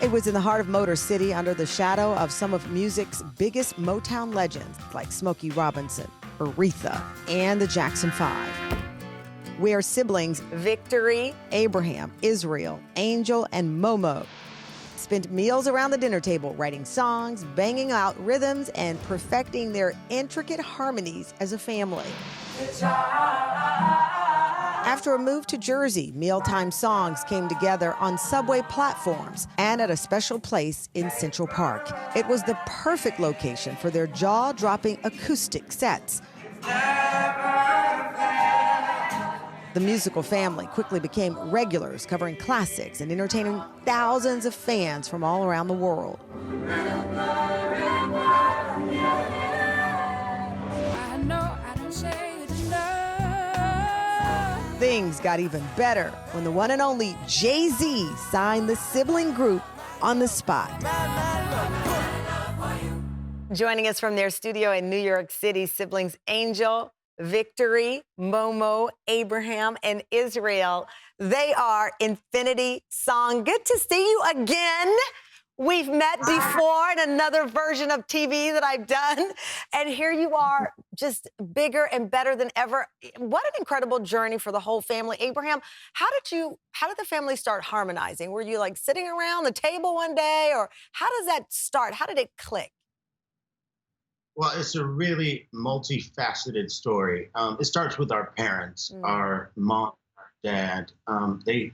It was in the heart of Motor City under the shadow of some of music's biggest Motown legends like Smokey Robinson, Aretha, and the Jackson 5. Where siblings Victory, Abraham, Israel, Angel, and Momo spent meals around the dinner table writing songs, banging out rhythms, and perfecting their intricate harmonies as a family. After a move to Jersey, mealtime songs came together on subway platforms and at a special place in Central Park. It was the perfect location for their jaw-dropping acoustic sets. The musical family quickly became regulars, covering classics and entertaining thousands of fans from all around the world. Things got even better when the one and only Jay-Z signed the sibling group on the spot. Joining us from their studio in New York City, siblings Angel, Victory, Momo, Abraham, and Israel. They are Infinity Song. Good to see you again. We've met before in another version of TV that I've done, and here you are, just bigger and better than ever. What an incredible journey for the whole family. Abraham, how did the family start harmonizing? Were you like sitting around the table one day, or how does that start? How did it click? Well, it's a really multifaceted story. It starts with our parents, our mom, our dad. They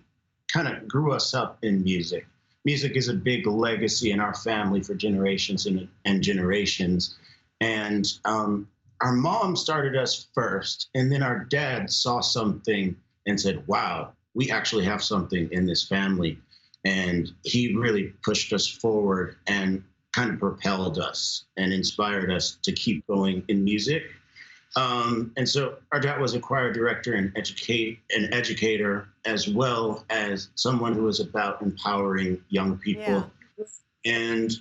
kind of grew us up in music. Music is a big legacy in our family for generations and generations. And our mom started us first, and then our dad saw something and said, wow, we actually have something in this family. And he really pushed us forward and kind of propelled us and inspired us to keep going in music. And so our dad was a choir director and an educator, as well as someone who was about empowering young people. Yeah. And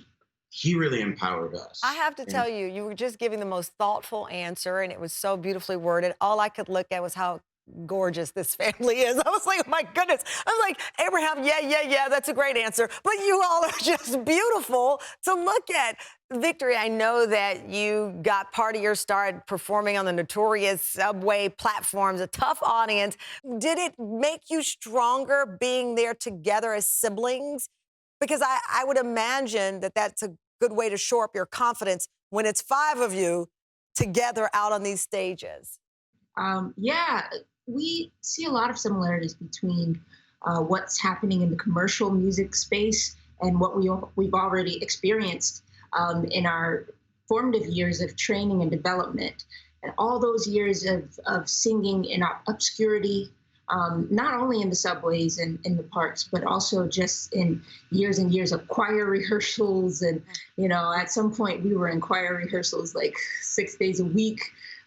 he really empowered us. I have to tell you, you were just giving the most thoughtful answer, and it was so beautifully worded. All I could look at was how gorgeous this family is. I was like, oh my goodness. I was like, Abraham, yeah, that's a great answer. But you all are just beautiful to look at. Victory, I know that you got part of your start performing on the notorious subway platforms, a tough audience. Did it make you stronger being there together as siblings? Because I would imagine that that's a good way to shore up your confidence when it's 5 of you together out on these stages. Yeah, we see a lot of similarities between what's happening in the commercial music space and what we've already experienced in our formative years of training and development. And all those years of singing in obscurity, not only in the subways and in the parks, but also just in years and years of choir rehearsals. And, you know, at some point we were in choir rehearsals like 6 days a week,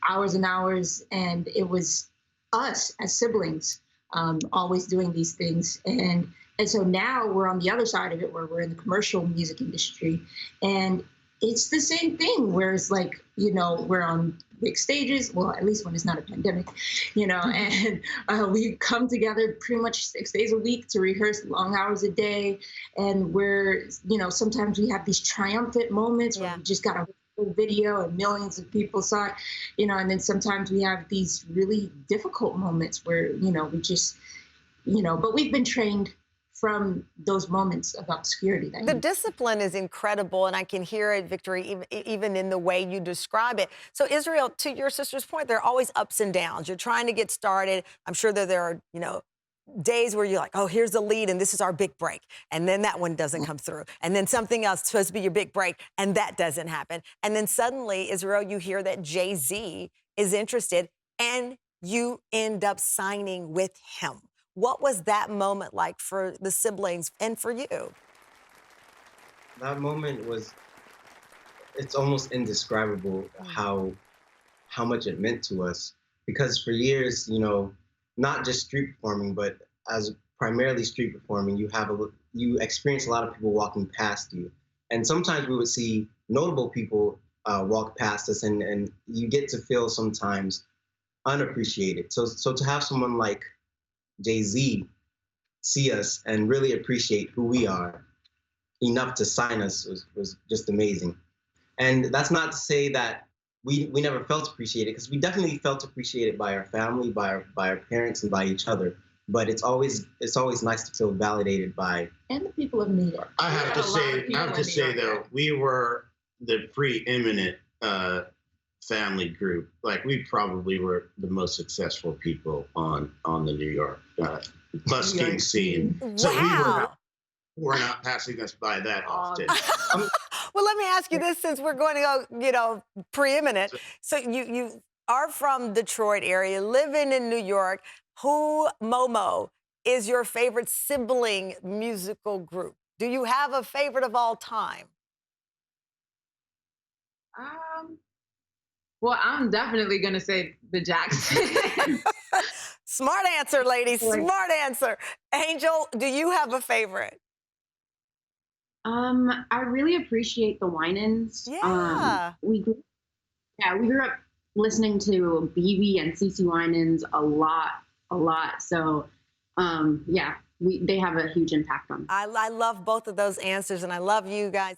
hours and hours. And it was us as siblings always doing these things. And so now we're on the other side of it, where we're in the commercial music industry. And it's the same thing, where it's like, you know, we're on big stages, well, at least when it's not a pandemic, you know, and we come together pretty much 6 days a week to rehearse long hours a day. And we're, you know, sometimes we have these triumphant moments where we just got a video and millions of people saw it, you know, and then sometimes we have these really difficult moments where, you know, we just, you know, but we've been trained from those moments of obscurity. The discipline is incredible, and I can hear it, Victory, even in the way you describe it. So, Israel, to your sister's point, there are always ups and downs. You're trying to get started. I'm sure that there are, you know, days where you're like, oh, here's the lead, and this is our big break. And then that one doesn't come through. And then something else is supposed to be your big break, and that doesn't happen. And then suddenly, Israel, you hear that Jay-Z is interested, and you end up signing with him. What was that moment like for the siblings and for you? That moment was, it's almost indescribable how much it meant to us. Because for years, you know, not just street performing, but as primarily street performing, you experience a lot of people walking past you. And sometimes we would see notable people walk past us, and you get to feel sometimes unappreciated. So to have someone like Jay-Z see us and really appreciate who we are, enough to sign us was just amazing. And that's not to say that we never felt appreciated, because we definitely felt appreciated by our family, by our parents, and by each other. But it's always nice to feel validated by and the people of New York. I have to say though, we were the preeminent family group. Like, we probably were the most successful people on the New York plus King scene. So we were not passing us by that often. Well, let me ask you this, since we're going to go, preeminent. So you are from Detroit area, living in New York. Who, Momo, is your favorite sibling musical group? Do you have a favorite of all time? Well, I'm definitely gonna say the Jacksons. Smart answer, ladies. Smart answer. Angel, do you have a favorite? I really appreciate the Winans. Yeah. We grew up listening to BB and CeCe Winans a lot. So, they have a huge impact on me. I love both of those answers, and I love you guys.